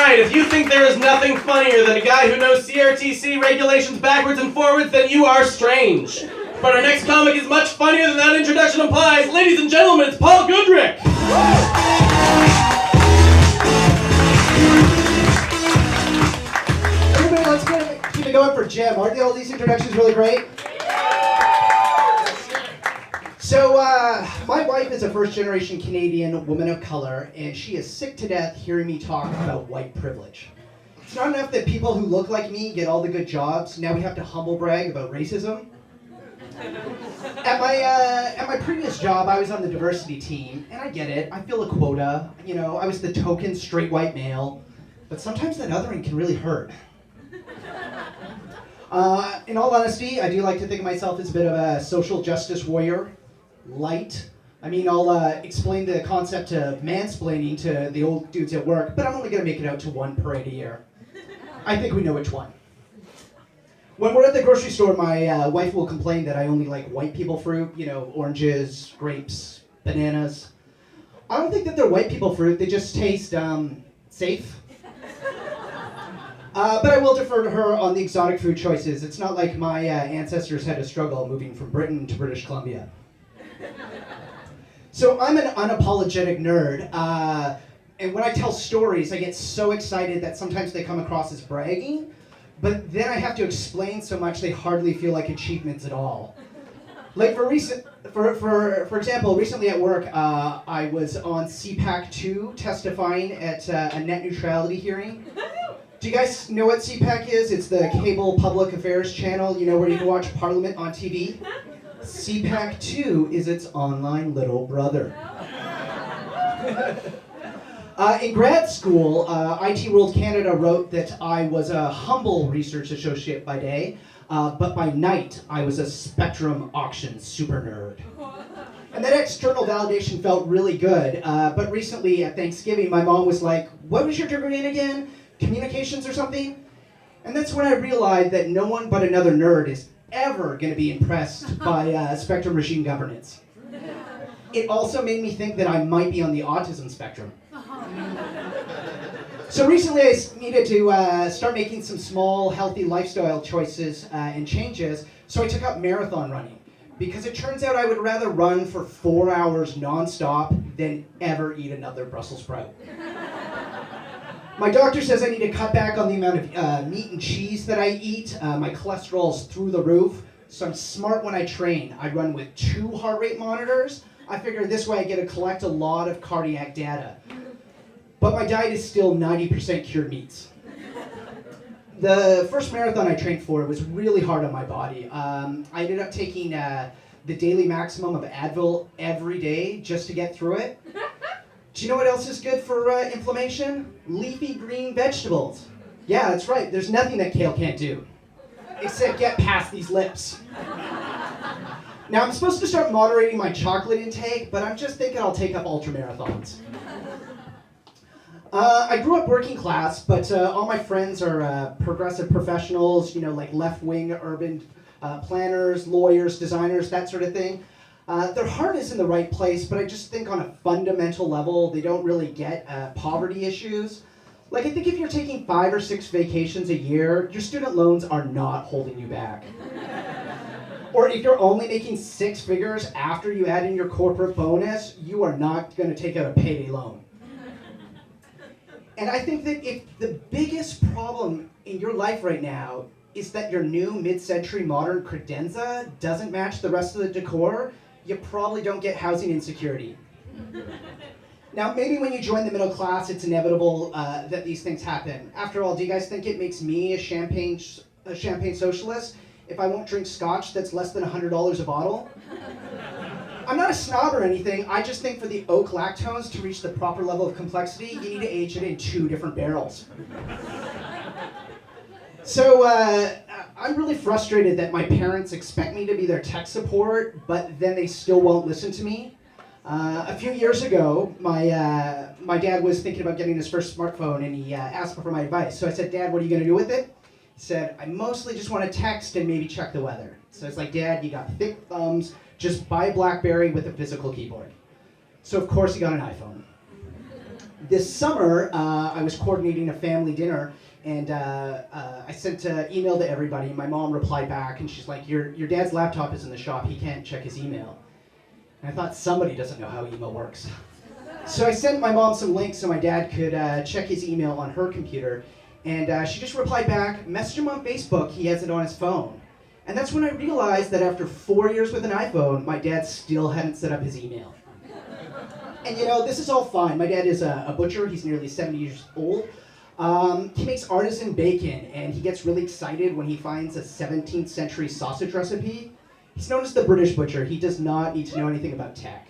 right, if you think there is nothing funnier than a guy who knows CRTC regulations backwards and forwards, then you are strange. But our next comic is much funnier than that introduction implies. Ladies and gentlemen, it's Paul Goodrick. Everybody, let's keep it going for Jim. Aren't all these introductions really great? So, my wife is a first-generation Canadian woman of color, and she is sick to death hearing me talk about white privilege. It's not enough that people who look like me get all the good jobs. Now we have to humble brag about racism. At my previous job, I was on the diversity team, and I get it. I fill a quota. You know, I was the token straight white male, but sometimes that othering can really hurt. In all honesty, I do like to think of myself as a bit of a social justice warrior. Light. I mean, I'll explain the concept of mansplaining to the old dudes at work, but I'm only going to make it out to one parade a year. I think we know which one. When we're at the grocery store, my wife will complain that I only like white people fruit, you know, oranges, grapes, bananas. I don't think that they're white people fruit, they just taste safe. But I will defer to her on the exotic food choices. It's not like my ancestors had to struggle moving from Britain to British Columbia. So I'm an unapologetic nerd, and when I tell stories, I get so excited that sometimes they come across as bragging, but then I have to explain so much they hardly feel like achievements at all. Like for example, recently at work, I was on CPAC 2 testifying at a net neutrality hearing. Do you guys know what CPAC is? It's the cable public affairs channel, you know, where you can watch Parliament on TV. CPAC 2 is its online little brother. In grad school, IT World Canada wrote that I was a humble research associate by day, but by night I was a Spectrum auction super nerd. And that external validation felt really good, but recently at Thanksgiving my mom was like, "What was your degree in again? Communications or something?" And that's when I realized that no one but another nerd is ever going to be impressed by Spectrum machine governance. It also made me think that I might be on the autism spectrum. So recently I needed to start making some small, healthy lifestyle choices and changes, so I took up marathon running. Because it turns out I would rather run for 4 hours nonstop than ever eat another Brussels sprout. My doctor says I need to cut back on the amount of meat and cheese that I eat. My cholesterol's through the roof, so I'm smart when I train. I run with 2 heart rate monitors. I figure this way I get to collect a lot of cardiac data. But my diet is still 90% cured meats. The first marathon I trained for was really hard on my body. I ended up taking the daily maximum of Advil every day just to get through it. Do you know what else is good for inflammation? Leafy green vegetables. Yeah, that's right. There's nothing that kale can't do, except get past these lips. Now, I'm supposed to start moderating my chocolate intake, but I'm just thinking I'll take up ultramarathons. I grew up working class, but all my friends are progressive professionals, you know, like left-wing urban planners, lawyers, designers, that sort of thing. Their heart is in the right place, but I just think on a fundamental level, they don't really get poverty issues. Like, I think if you're taking 5 or 6 vacations a year, your student loans are not holding you back. Or if you're only making 6 figures after you add in your corporate bonus, you are not going to take out a payday loan. And I think that if the biggest problem in your life right now is that your new mid-century modern credenza doesn't match the rest of the decor, you probably don't get housing insecurity. Now, maybe when you join the middle class, it's inevitable that these things happen. After all, do you guys think it makes me a champagne socialist if I won't drink scotch that's less than $100 a bottle? I'm not a snob or anything. I just think for the oak lactones to reach the proper level of complexity, you need to age it in 2 different barrels. So I'm really frustrated that my parents expect me to be their tech support, but then they still won't listen to me. A few years ago, my dad was thinking about getting his first smartphone, and he asked me for my advice. So I said, "Dad, what are you going to do with it?" He said, "I mostly just want to text and maybe check the weather." So it's like, "Dad, you got thick thumbs. Just buy a BlackBerry with a physical keyboard." So of course he got an iPhone. This summer, I was coordinating a family dinner, and I sent an email to everybody. My mom replied back, and she's like, your dad's laptop is in the shop. He can't check his email. And I thought, somebody doesn't know how email works. So I sent my mom some links so my dad could check his email on her computer. And she just replied back, message him on Facebook, he has it on his phone. And that's when I realized that after 4 years with an iPhone, my dad still hadn't set up his email. And you know, this is all fine. My dad is a butcher, he's nearly 70 years old. He makes artisan bacon, and he gets really excited when he finds a 17th century sausage recipe. He's known as the British butcher, he does not need to know anything about tech.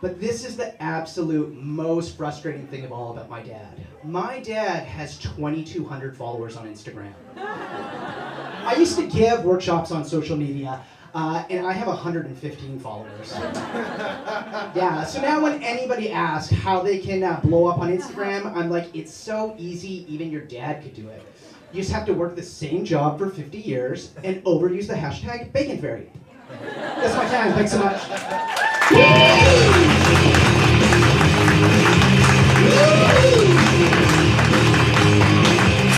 But this is the absolute most frustrating thing of all about my dad. My dad has 2,200 followers on Instagram. I used to give workshops on social media, and I have 115 followers. Yeah, so now when anybody asks how they can blow up on Instagram, I'm like, it's so easy, even your dad could do it. You just have to work the same job for 50 years and overuse the hashtag BaconFairy. That's my time, thanks so much.